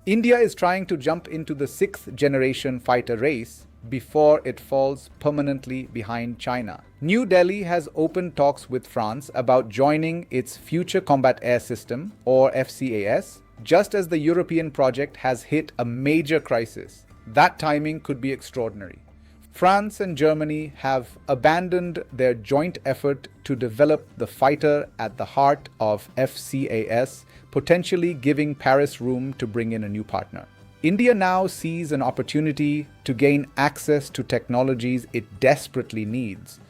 India is trying to jump into the sixth generation fighter race before it falls permanently behind China. New Delhi has opened talks with France about joining its Future Combat Air System, or FCAS, just as the European project has hit a major crisis. That timing could be extraordinary. France and Germany have abandoned their joint effort to develop the fighter at the heart of FCAS, potentially giving Paris room to bring in a new partner. India now sees an opportunity to gain access to technologies it desperately needs.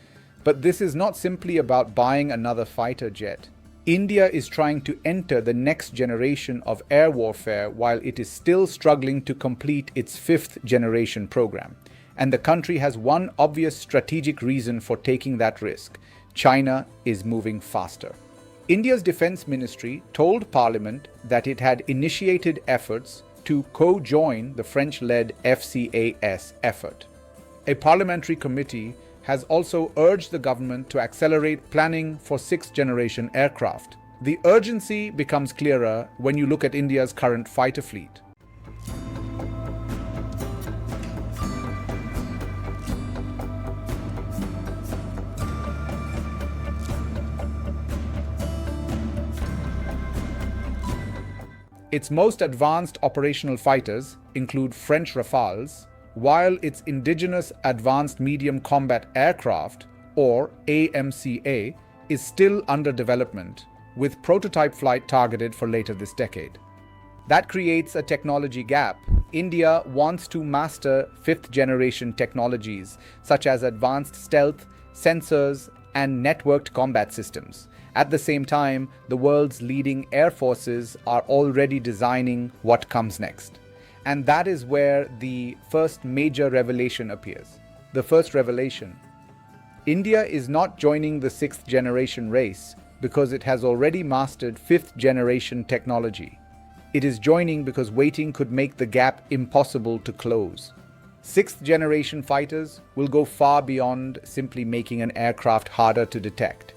But this is not simply about buying another fighter jet. India is trying to enter the next generation of air warfare while it is still struggling to complete its fifth generation program. And the country has one obvious strategic reason for taking that risk. China is moving faster. India's Defense Ministry told Parliament that it had initiated efforts to co-join the French-led FCAS effort. A parliamentary committee has also urged the government to accelerate planning for sixth-generation aircraft. The urgency becomes clearer when you look at India's current fighter fleet. Its most advanced operational fighters include French Rafales, while its indigenous Advanced Medium Combat Aircraft, or AMCA, is still under development, with prototype flight targeted for later this decade. That creates a technology gap. India wants to master fifth-generation technologies, such as advanced stealth, sensors, and networked combat systems. At the same time, the world's leading air forces are already designing what comes next. And that is where the first major revelation appears. The first revelation: India is not joining the sixth generation race because it has already mastered fifth generation technology. It is joining because waiting could make the gap impossible to close. Sixth generation fighters will go far beyond simply making an aircraft harder to detect.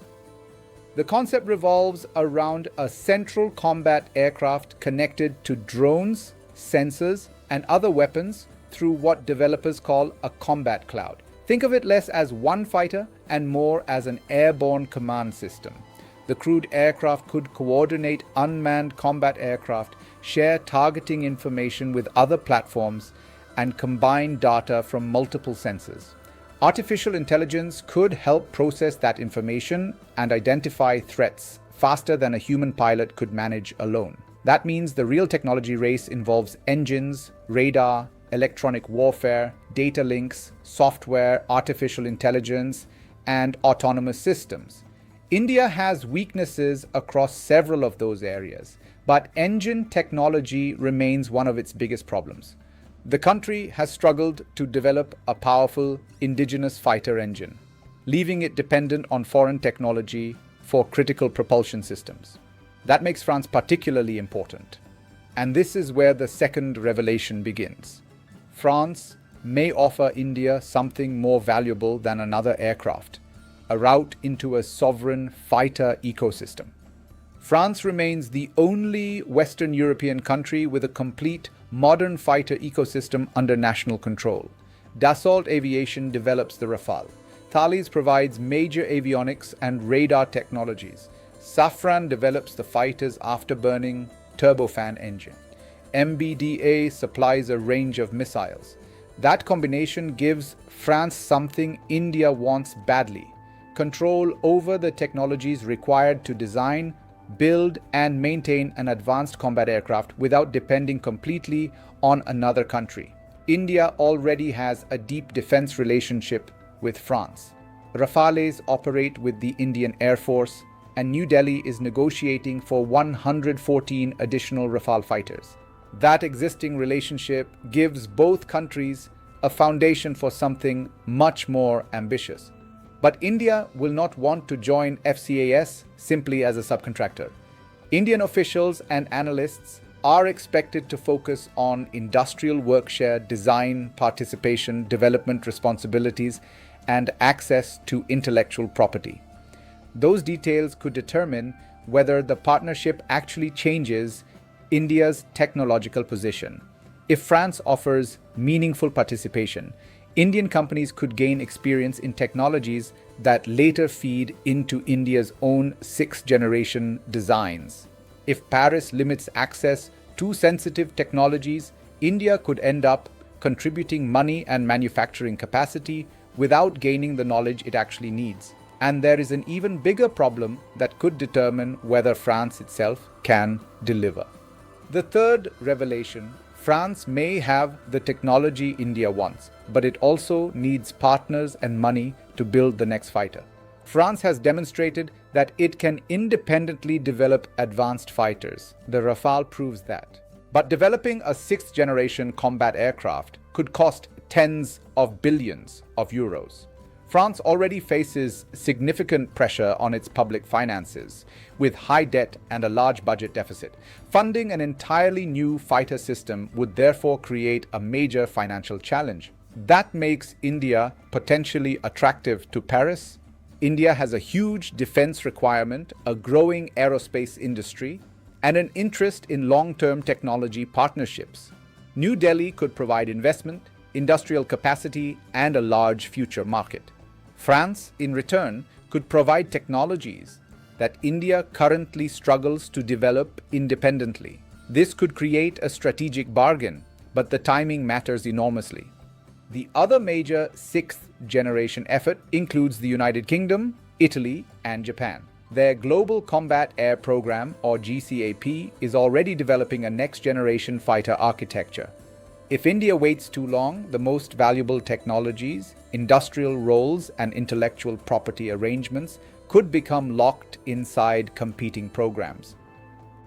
The concept revolves around a central combat aircraft connected to drones, sensors, and other weapons through what developers call a combat cloud. Think of it less as one fighter and more as an airborne command system. The crewed aircraft could coordinate unmanned combat aircraft, share targeting information with other platforms, and combine data from multiple sensors. Artificial intelligence could help process that information and identify threats faster than a human pilot could manage alone. That means the real technology race involves engines, radar, electronic warfare, data links, software, artificial intelligence, and autonomous systems. India has weaknesses across several of those areas, but engine technology remains one of its biggest problems. The country has struggled to develop a powerful indigenous fighter engine, leaving it dependent on foreign technology for critical propulsion systems. That makes France particularly important. And this is where the second revelation begins. France may offer India something more valuable than another aircraft, a route into a sovereign fighter ecosystem. France remains the only Western European country with a complete modern fighter ecosystem under national control. Dassault Aviation develops the Rafale. Thales provides major avionics and radar technologies. Safran develops the fighter's afterburning turbofan engine. MBDA supplies a range of missiles. That combination gives France something India wants badly: control over the technologies required to design, build, and maintain an advanced combat aircraft without depending completely on another country. India already has a deep defense relationship with France. Rafales operate with the Indian Air Force, and New Delhi is negotiating for 114 additional Rafale fighters. That existing relationship gives both countries a foundation for something much more ambitious. But India will not want to join FCAS simply as a subcontractor. Indian officials and analysts are expected to focus on industrial workshare, design, participation, development responsibilities, and access to intellectual property. Those details could determine whether the partnership actually changes India's technological position. If France offers meaningful participation, Indian companies could gain experience in technologies that later feed into India's own sixth-generation designs. If Paris limits access to sensitive technologies, India could end up contributing money and manufacturing capacity without gaining the knowledge it actually needs. And there is an even bigger problem that could determine whether France itself can deliver. The third revelation: France may have the technology India wants, but it also needs partners and money to build the next fighter. France has demonstrated that it can independently develop advanced fighters. The Rafale proves that. But developing a sixth-generation combat aircraft could cost tens of billions of euros. France already faces significant pressure on its public finances, with high debt and a large budget deficit. Funding an entirely new fighter system would therefore create a major financial challenge. That makes India potentially attractive to Paris. India has a huge defense requirement, a growing aerospace industry, and an interest in long-term technology partnerships. New Delhi could provide investment, industrial capacity, and a large future market. France, in return, could provide technologies that India currently struggles to develop independently. This could create a strategic bargain, but the timing matters enormously. The other major sixth-generation effort includes the United Kingdom, Italy, and Japan. Their Global Combat Air Program, or GCAP, is already developing a next-generation fighter architecture. If India waits too long, the most valuable technologies, industrial roles, and intellectual property arrangements could become locked inside competing programs.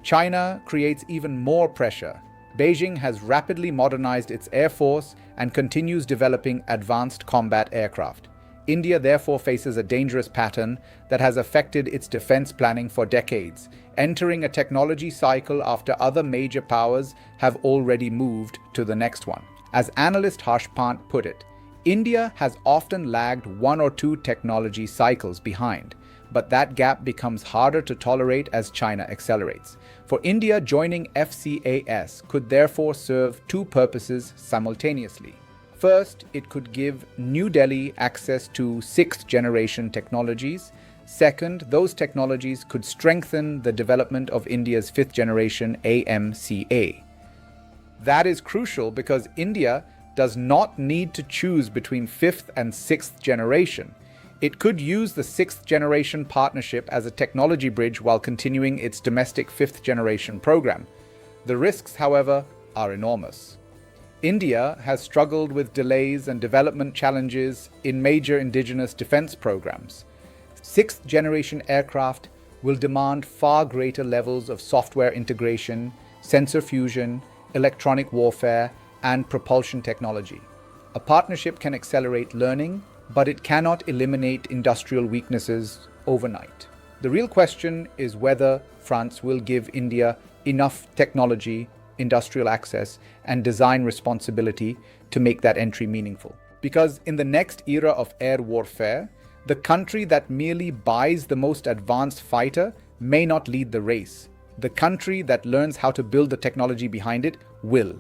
China creates even more pressure. Beijing has rapidly modernized its air force and continues developing advanced combat aircraft. India therefore faces a dangerous pattern that has affected its defense planning for decades, entering a technology cycle after other major powers have already moved to the next one. As analyst Harsh Pant put it, India has often lagged one or two technology cycles behind, but that gap becomes harder to tolerate as China accelerates. For India, joining FCAS could therefore serve two purposes simultaneously. First, it could give New Delhi access to sixth-generation technologies. Second, those technologies could strengthen the development of India's fifth-generation AMCA. That is crucial because India does not need to choose between fifth and sixth generation. It could use the sixth-generation partnership as a technology bridge while continuing its domestic fifth-generation program. The risks, however, are enormous. India has struggled with delays and development challenges in major indigenous defense programs. Sixth-generation aircraft will demand far greater levels of software integration, sensor fusion, electronic warfare, and propulsion technology. A partnership can accelerate learning, but it cannot eliminate industrial weaknesses overnight. The real question is whether France will give India enough technology, industrial access, and design responsibility to make that entry meaningful. Because in the next era of air warfare, the country that merely buys the most advanced fighter may not lead the race. The country that learns how to build the technology behind it will.